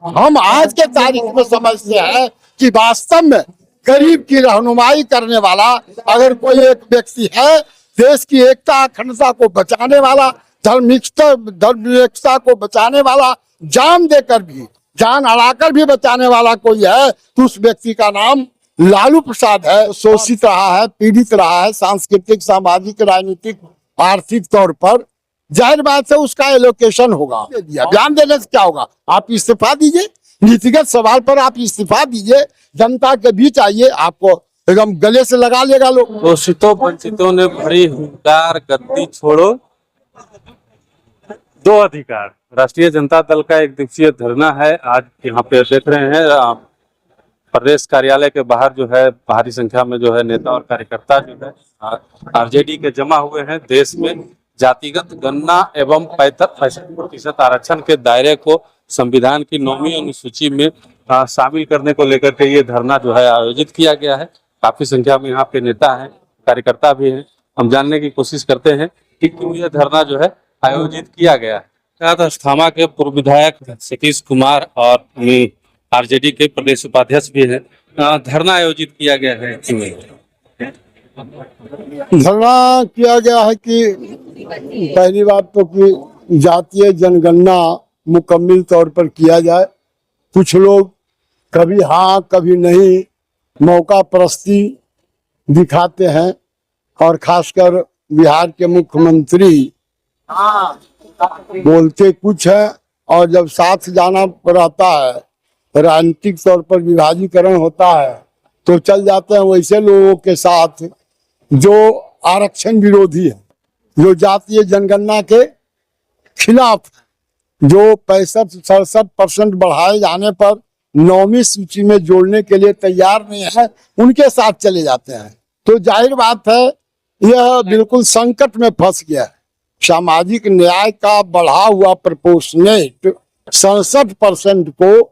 हम आज के तारीख में समझते हैं कि वास्तव में गरीब की रहनुमाई करने वाला अगर कोई एक व्यक्ति है, देश की एकता अखंडता को बचाने वाला, धर्मनिरपेक्षता को बचाने वाला, जान देकर भी, जान अड़ाकर भी बचाने वाला कोई है तो उस व्यक्ति का नाम लालू प्रसाद है। शोषित रहा है, पीड़ित रहा है, सांस्कृतिक, सामाजिक, राजनीतिक, आर्थिक तौर पर, जाहिर बात है उसका एलोकेशन होगा। बयान देने से क्या होगा? आप इस्तीफा दीजिए, नीतिगत सवाल पर आप इस्तीफा दीजिए, जनता के बीच आइए, आपको एकदम गले से लगा लेगा लोग। शोषितों वंचितों ने भरी हुंकार, गद्दी छोड़ो दो अधिकार। राष्ट्रीय जनता दल का एक दिवसीय धरना है। आज यहाँ पे देख रहे हैं प्रदेश कार्यालय के बाहर जो है भारी संख्या में जो है नेता और कार्यकर्ता जो है आरजेडी के जमा हुए हैं। देश में जातिगत गणना एवं 65% आरक्षण के दायरे को संविधान की 9वीं अनुसूची में शामिल करने को लेकर के ये धरना जो है आयोजित किया गया है। काफी संख्या में यहाँ पे नेता हैं, कार्यकर्ता भी हैं। हम जानने की कोशिश करते हैं कि क्यों यह धरना जो है आयोजित किया गया है। अस्थामा के पूर्व विधायक सतीश कुमार और आरजेडी के प्रदेश उपाध्यक्ष भी हैं। धरना आयोजित किया गया है। धरना किया गया है कि पहली बात तो कि जातीय जनगणना मुकम्मल तौर पर किया जाए। कुछ लोग कभी हाँ कभी नहीं मौका परस्ती दिखाते हैं और खासकर बिहार के मुख्यमंत्री बोलते कुछ है और जब साथ जाना पड़ता है, राजनीतिक तौर पर विभाजीकरण होता है तो चल जाते हैं वैसे लोगों के साथ जो आरक्षण विरोधी है, जो जातीय जनगणना के खिलाफ, जो 65-67% बढ़ाए जाने पर 9वीं सूची में जोड़ने के लिए तैयार नहीं है, उनके साथ चले जाते हैं। तो जाहिर बात है यह बिल्कुल संकट में फंस गया है। सामाजिक न्याय का बढ़ा हुआ प्रोपोर्शनेट 67% को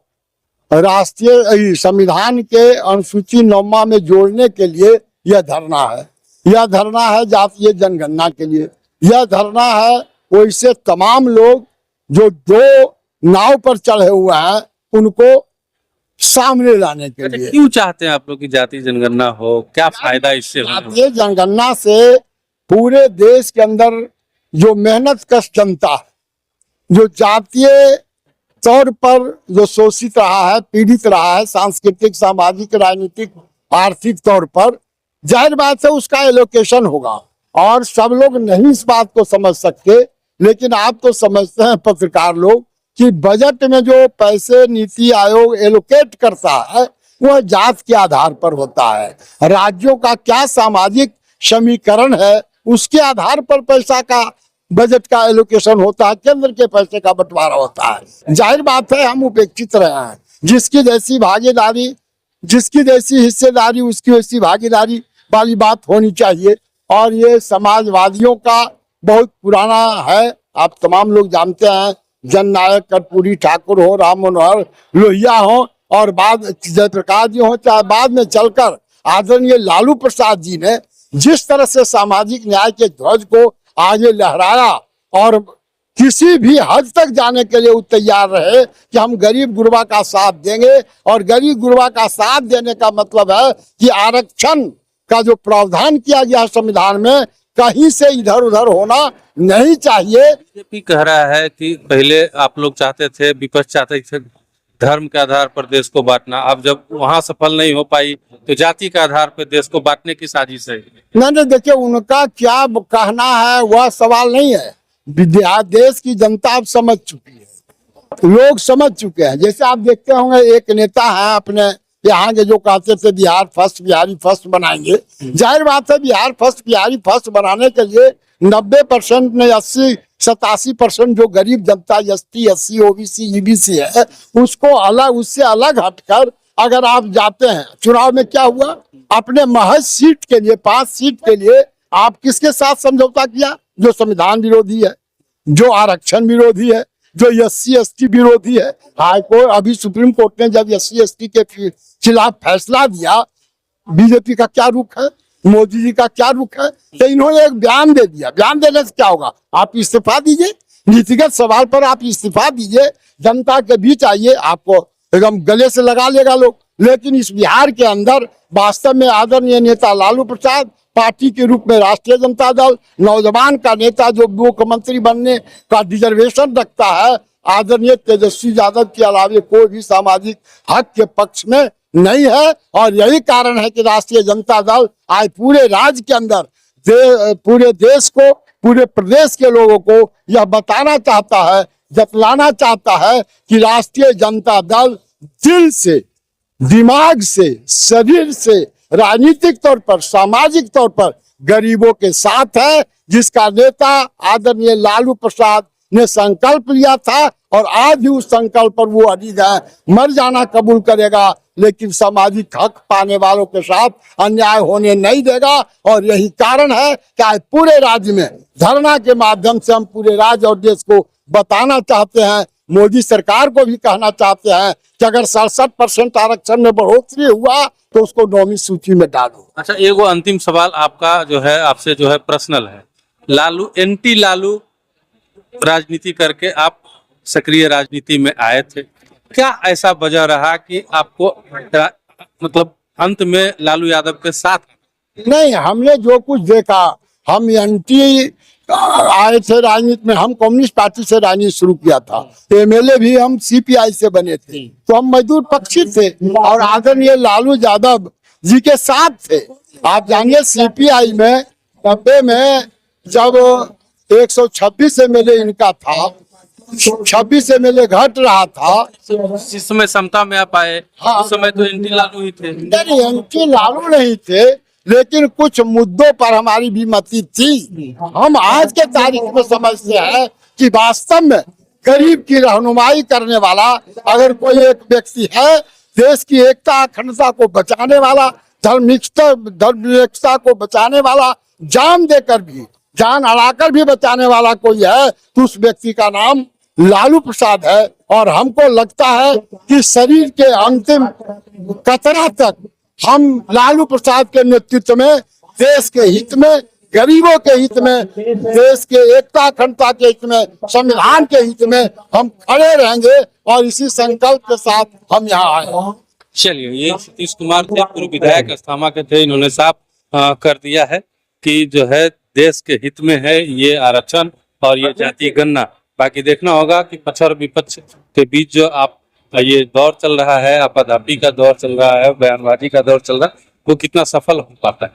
राष्ट्रीय संविधान के अनुसूची 9वां में जोड़ने के लिए यह धरना है। यह धरना है जातीय जनगणना के लिए। यह धरना है वैसे तमाम लोग जो दो नाव पर चढ़े हुए हैं उनको सामने लाने के लिए। क्यों चाहते हैं आप लोग की जातीय जनगणना हो? क्या फायदा इससे? जातीय जनगणना से पूरे देश के अंदर जो मेहनत कश जनता है, जो जातीय तौर पर जो शोषित रहा है, पीड़ित रहा है, सांस्कृतिक, सामाजिक, राजनीतिक, आर्थिक तौर पर, जाहिर बात है उसका एलोकेशन होगा। और सब लोग नहीं इस बात को समझ सकते, लेकिन आप तो समझते हैं पत्रकार लोग कि बजट में जो पैसे नीति आयोग एलोकेट करता है वह जात के आधार पर होता है। राज्यों का क्या सामाजिक समीकरण है उसके आधार पर पैसा का, बजट का एलोकेशन होता है, केंद्र के पैसे का बंटवारा होता है। जाहिर बात है हम उपेक्षित रहे हैं। जिसकी जैसी भागीदारी, जिसकी जैसी हिस्सेदारी उसकी वैसी भागीदारी वाली बात होनी चाहिए। और ये समाजवादियों का बहुत पुराना है, आप तमाम लोग जानते हैं। जननायक कर्पूरी ठाकुर हो, राम मनोहर लोहिया हो और बाद जयप्रकाश जी हो, चाहे बाद में चलकर आदरणीय लालू प्रसाद जी ने जिस तरह से सामाजिक न्याय के ध्वज को आगे लहराया और किसी भी हद तक जाने के लिए वो तैयार रहे कि हम गरीब गुरबा का साथ देंगे। और गरीब गुरबा का साथ देने का मतलब है कि आरक्षण का जो प्रावधान किया गया संविधान में कहीं से इधर उधर होना नहीं चाहिए। बीजेपी कह रहा है कि पहले आप लोग चाहते थे, विपक्ष चाहते थे धर्म के आधार पर देश को बांटना, अब जब वहां सफल नहीं हो पाई तो जाति के आधार पर देश को बांटने की साजिश है। नहीं, देखिए उनका क्या कहना है वह सवाल नहीं है। देश की जनता अब समझ चुकी है, लोग समझ चुके हैं। जैसे आप देखते होंगे एक नेता है अपने यहाँ के जो कहते थे बिहार फर्स्ट, बिहारी फर्स्ट बनाएंगे। जाहिर बात है बिहार फर्स्ट, बिहारी फर्स्ट बनाने के लिए 90% ने 80-87% जो गरीब जनता ST, SC, OBC, EBC है उसको अलग, उससे अलग हटकर अगर आप जाते हैं चुनाव में, क्या हुआ? अपने महज सीट के लिए, 5 सीट के लिए आप किसके साथ समझौता किया? जो संविधान विरोधी है, जो आरक्षण विरोधी है, जो SC, ST विरोधी है। हाईकोर्ट, अभी सुप्रीम कोर्ट ने जब SC, ST के खिलाफ फैसला दिया, बीजेपी का क्या रुख है, मोदी जी का क्या रुख है? तो इन्होंने एक बयान दे दिया। बयान देने से क्या होगा? आप इस्तीफा दीजिए, नीतिगत सवाल पर आप इस्तीफा दीजिए, जनता के बीच आइए, आपको एकदम गले से लगा लेगा लोग। लेकिन इस बिहार के अंदर वास्तव में आदरणीय नेता लालू प्रसाद, पार्टी के रूप में राष्ट्रीय जनता दल, नौजवान का नेता जो मुख्यमंत्री बनने का रिजर्वेशन रखता है, आदरणीय तेजस्वी यादव के अलावे कोई भी सामाजिक हक के पक्ष में नहीं है। और यही कारण है कि राष्ट्रीय जनता दल आज पूरे राज्य के अंदर पूरे देश को, पूरे प्रदेश के लोगों को यह बताना चाहता है, जतलाना चाहता है कि राष्ट्रीय जनता दल दिल से, दिमाग से, शरीर से, राजनीतिक तौर पर, सामाजिक तौर पर गरीबों के साथ है, जिसका नेता आदरणीय लालू प्रसाद ने संकल्प लिया था और आज भी उस संकल्प पर वो अडिग है। मर जाना कबूल करेगा, लेकिन सामाजिक हक पाने वालों के साथ अन्याय होने नहीं देगा। और यही कारण है कि आज पूरे राज्य में धरना के माध्यम से हम पूरे राज्य और देश को बताना चाहते हैं, मोदी सरकार को भी कहना चाहते हैं कि अगर 67% आरक्षण में बढ़ोतरी हुआ तो उसको 9वीं सूची में डालो। अच्छा, एगो अंतिम सवाल आपका जो है, आपसे जो है पर्सनल है। लालू, एंटी लालू राजनीति करके आप सक्रिय राजनीति में आए थे, क्या ऐसा वजह रहा कि आपको मतलब अंत में लालू यादव के साथ? नहीं, हमने जो कुछ देखा, हम एंटी आए थे राजनीति में। हम कम्युनिस्ट पार्टी से राजनीति शुरू किया था, एमएलए भी हम सीपीआई से बने थे, तो हम मजदूर पक्षी थे और आदरणीय लालू यादव जी के साथ थे। आप जानिए सीपीआई में 90 में जब 126 एमएलए इनका था, 26 एमएलए घट रहा था, जिस समय समता में आप आए, हाँ, उस समय तो एंटी लालू ही थे। नहीं, एंटी लालू नहीं थे, लेकिन कुछ मुद्दों पर हमारी भी मति थी। हम आज के तारीख में समझते हैं कि वास्तव में गरीब की रहनुमाई करने वाला अगर कोई एक व्यक्ति है, देश की एकता अखंडता को बचाने वाला, धर्मनिरपेक्षता को बचाने वाला, जान देकर भी, जान अड़ाकर भी बचाने वाला कोई है, तो उस व्यक्ति का नाम लालू प्रसाद है। और हमको लगता है कि शरीर के अंतिम कतरा तक हम लालू प्रसाद के नेतृत्व में, देश के हित में, गरीबों के हित में, देश के एकता अखंडता के हित में, संविधान के हित में हम खड़े रहेंगे और इसी संकल्प के साथ हम यहाँ आए। चलिए, ये सतीश कुमार थे, पूर्व विधायक अस्थामा के थे। इन्होंने साफ कर दिया है कि जो है देश के हित में है ये आरक्षण और ये जातीय गणना। बाकी देखना होगा कि पक्ष और विपक्ष के बीच जो आप ये दौर चल रहा है, आपाधापी का दौर चल रहा है, बयानबाजी का दौर चल रहा है, वो कितना सफल हो पाता है।